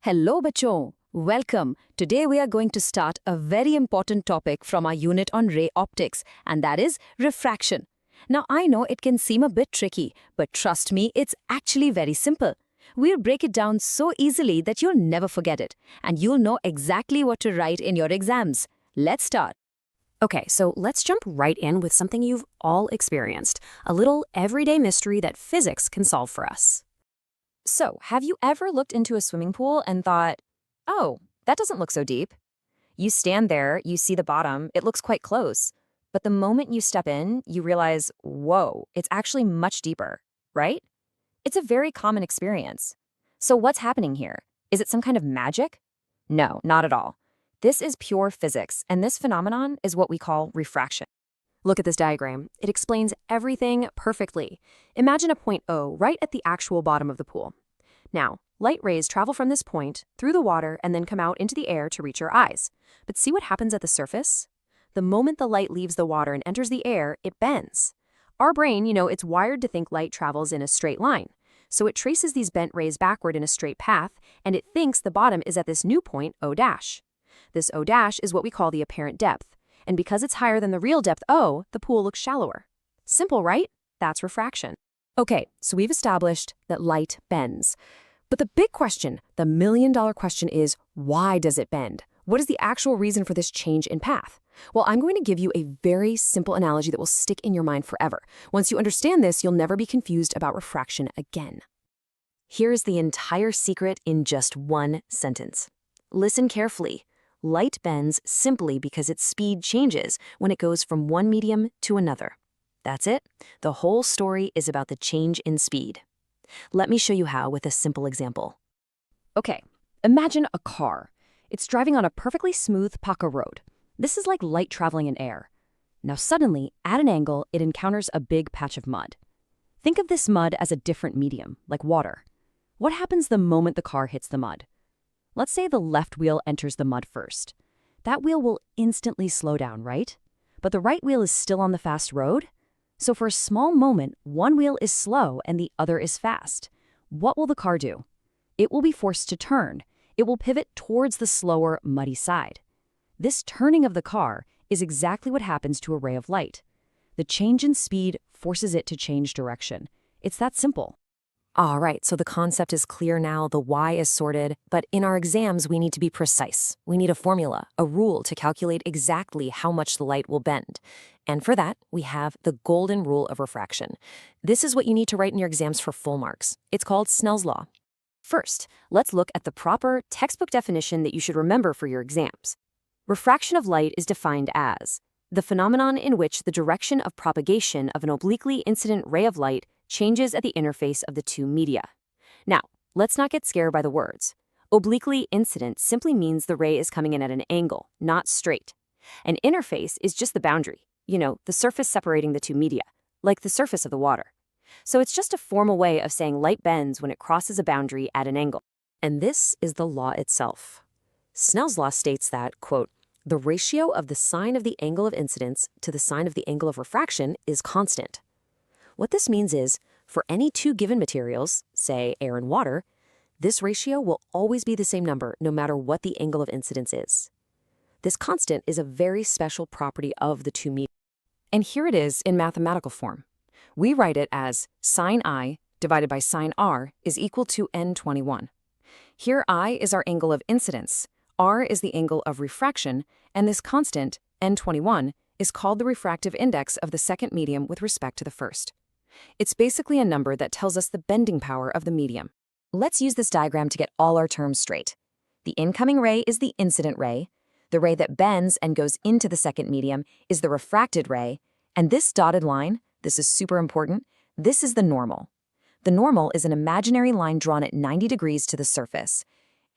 Hello, bachon. Welcome. Today we are going to start a very important topic from our unit on ray optics, and that is refraction. Now, I know it can seem a bit tricky, but trust me, it's actually very simple. We'll break it down so easily that you'll never forget it, and you'll know exactly what to write in your exams. Let's start. Okay, so let's jump right in with something you've all experienced, a little everyday mystery that physics can solve for us. So, have you ever looked into a swimming pool and thought, oh, that doesn't look so deep? You stand there, you see the bottom, it looks quite close. But the moment you step in, you realize, whoa, it's actually much deeper, right? It's a very common experience. So what's happening here? Is it some kind of magic? No, not at all. This is pure physics, and this phenomenon is what we call refraction. Look at this diagram. It explains everything perfectly. Imagine a point O right at the actual bottom of the pool. Now, light rays travel from this point through the water and then come out into the air to reach your eyes. But see what happens at the surface? The moment the light leaves the water and enters the air, it bends. Our brain, it's wired to think light travels in a straight line. So it traces these bent rays backward in a straight path, and it thinks the bottom is at this new point, O'. This O' is what we call the apparent depth. And because it's higher than the real depth O, the pool looks shallower. Simple, right? That's refraction. Okay, so we've established that light bends. But the big question, the million-dollar question is, why does it bend? What is the actual reason for this change in path? Well, I'm going to give you a very simple analogy that will stick in your mind forever. Once you understand this, you'll never be confused about refraction again. Here's the entire secret in just one sentence. Listen carefully. Light bends simply because its speed changes when it goes from one medium to another. That's it. The whole story is about the change in speed. Let me show you how with a simple example. Okay, imagine a car. It's driving on a perfectly smooth Paca road. This is like light traveling in air. Now suddenly, at an angle, it encounters a big patch of mud. Think of this mud as a different medium, like water. What happens the moment the car hits the mud? Let's say the left wheel enters the mud first. That wheel will instantly slow down, right? But the right wheel is still on the fast road. So for a small moment, one wheel is slow and the other is fast. What will the car do? It will be forced to turn. It will pivot towards the slower, muddy side. This turning of the car is exactly what happens to a ray of light. The change in speed forces it to change direction. It's that simple. All right, so the concept is clear now, the why is sorted, but in our exams we need to be precise. We need a formula, a rule to calculate exactly how much the light will bend. And for that, we have the golden rule of refraction. This is what you need to write in your exams for full marks. It's called Snell's law. First, let's look at the proper textbook definition that you should remember for your exams. Refraction of light is defined as the phenomenon in which the direction of propagation of an obliquely incident ray of light changes at the interface of the two media. Now, let's not get scared by the words. Obliquely incident simply means the ray is coming in at an angle, not straight. An interface is just the boundary, the surface separating the two media, like the surface of the water. So it's just a formal way of saying light bends when it crosses a boundary at an angle. And this is the law itself. Snell's law states that, quote, the ratio of the sine of the angle of incidence to the sine of the angle of refraction is constant. What this means is, for any two given materials, say air and water, this ratio will always be the same number no matter what the angle of incidence is. This constant is a very special property of the two mediums. And here it is in mathematical form. We write it as sine I divided by sine R is equal to n21. Here I is our angle of incidence, R is the angle of refraction, and this constant, n21, is called the refractive index of the second medium with respect to the first. It's basically a number that tells us the bending power of the medium. Let's use this diagram to get all our terms straight. The incoming ray is the incident ray, the ray that bends and goes into the second medium is the refracted ray, and this dotted line, this is super important, this is the normal. The normal is an imaginary line drawn at 90 degrees to the surface.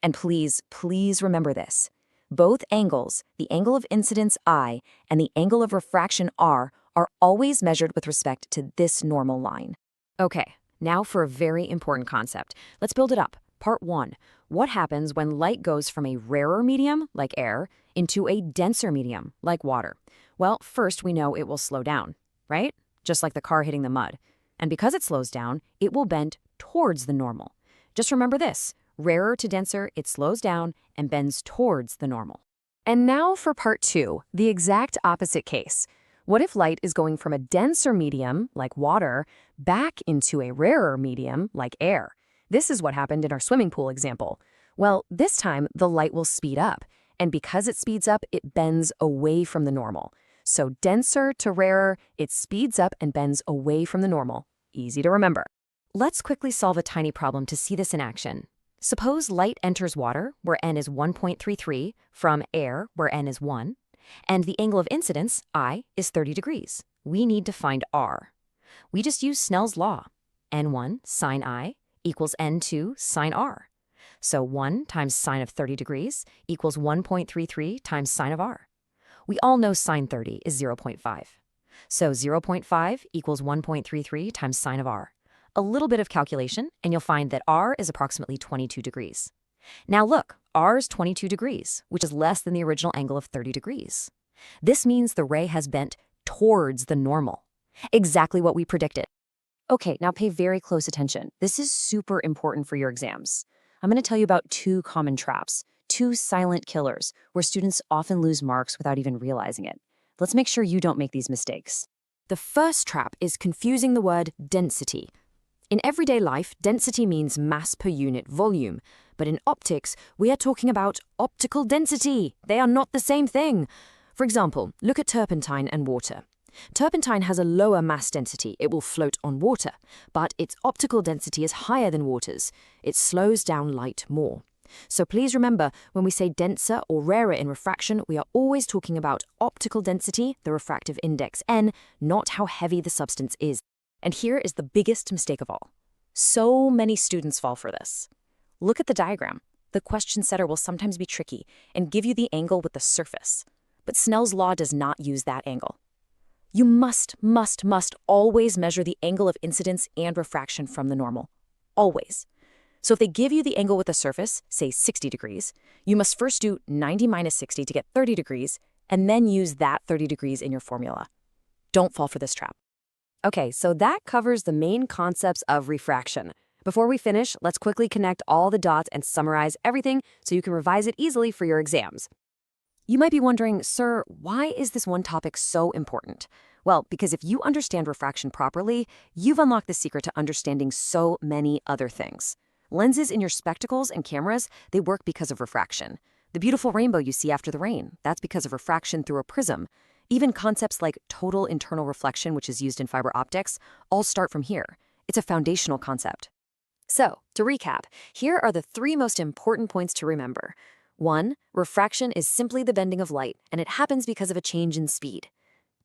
And please, please remember this. Both angles, the angle of incidence I and the angle of refraction R, are always measured with respect to this normal line. Okay, now for a very important concept. Let's build it up. Part 1. What happens when light goes from a rarer medium, like air, into a denser medium, like water? Well, first we know it will slow down, right? Just like the car hitting the mud. And because it slows down, it will bend towards the normal. Just remember this. Rarer to denser, it slows down and bends towards the normal. And now for part 2, the exact opposite case. What if light is going from a denser medium, like water, back into a rarer medium, like air? This is what happened in our swimming pool example. Well, this time the light will speed up, and because it speeds up, it bends away from the normal. So denser to rarer, it speeds up and bends away from the normal. Easy to remember. Let's quickly solve a tiny problem to see this in action. Suppose light enters water, where n is 1.33, from air, where n is 1, and the angle of incidence, I, is 30 degrees. We need to find r. We just use Snell's law. n1 sine I equals n2 sine r. So 1 times sine of 30 degrees equals 1.33 times sine of r. We all know sine 30 is 0.5. So 0.5 equals 1.33 times sine of r. A little bit of calculation, and you'll find that r is approximately 22 degrees. Now look, r is 22 degrees, which is less than the original angle of 30 degrees. This means the ray has bent towards the normal. Exactly what we predicted. Okay, now pay very close attention. This is super important for your exams. I'm going to tell you about 2 common traps, 2 silent killers, where students often lose marks without even realizing it. Let's make sure you don't make these mistakes. The first trap is confusing the word density. In everyday life, density means mass per unit volume, but in optics, we are talking about optical density. They are not the same thing. For example, look at turpentine and water. Turpentine has a lower mass density. It will float on water, but its optical density is higher than water's. It slows down light more. So please remember, when we say denser or rarer in refraction, we are always talking about optical density, the refractive index n, not how heavy the substance is. And here is the biggest mistake of all. So many students fall for this. Look at the diagram. The question setter will sometimes be tricky and give you the angle with the surface. But Snell's law does not use that angle. You must always measure the angle of incidence and refraction from the normal. Always. So if they give you the angle with the surface, say 60 degrees, you must first do 90 minus 60 to get 30 degrees, and then use that 30 degrees in your formula. Don't fall for this trap. Okay, so that covers the main concepts of refraction. Before we finish, let's quickly connect all the dots and summarize everything so you can revise it easily for your exams. You might be wondering, sir, why is this one topic so important? Well, because if you understand refraction properly, you've unlocked the secret to understanding so many other things. Lenses in your spectacles and cameras, they work because of refraction. The beautiful rainbow you see after the rain, that's because of refraction through a prism. Even concepts like total internal reflection, which is used in fiber optics, all start from here. It's a foundational concept. So, to recap, here are the 3 most important points to remember. 1. Refraction is simply the bending of light, and it happens because of a change in speed.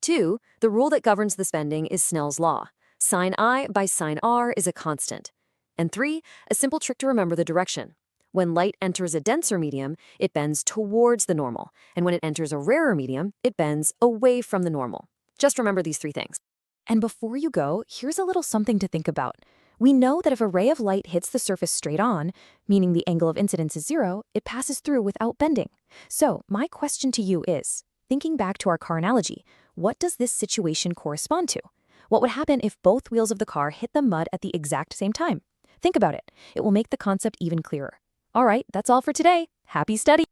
2. The rule that governs this bending is Snell's law. Sine I by sine r is a constant. And 3. A simple trick to remember the direction. When light enters a denser medium, it bends towards the normal, and when it enters a rarer medium, it bends away from the normal. Just remember these 3 things. And before you go, here's a little something to think about. We know that if a ray of light hits the surface straight on, meaning the angle of incidence is 0, it passes through without bending. So my question to you is, thinking back to our car analogy, what does this situation correspond to? What would happen if both wheels of the car hit the mud at the exact same time? Think about it. It will make the concept even clearer. All right, that's all for today. Happy study!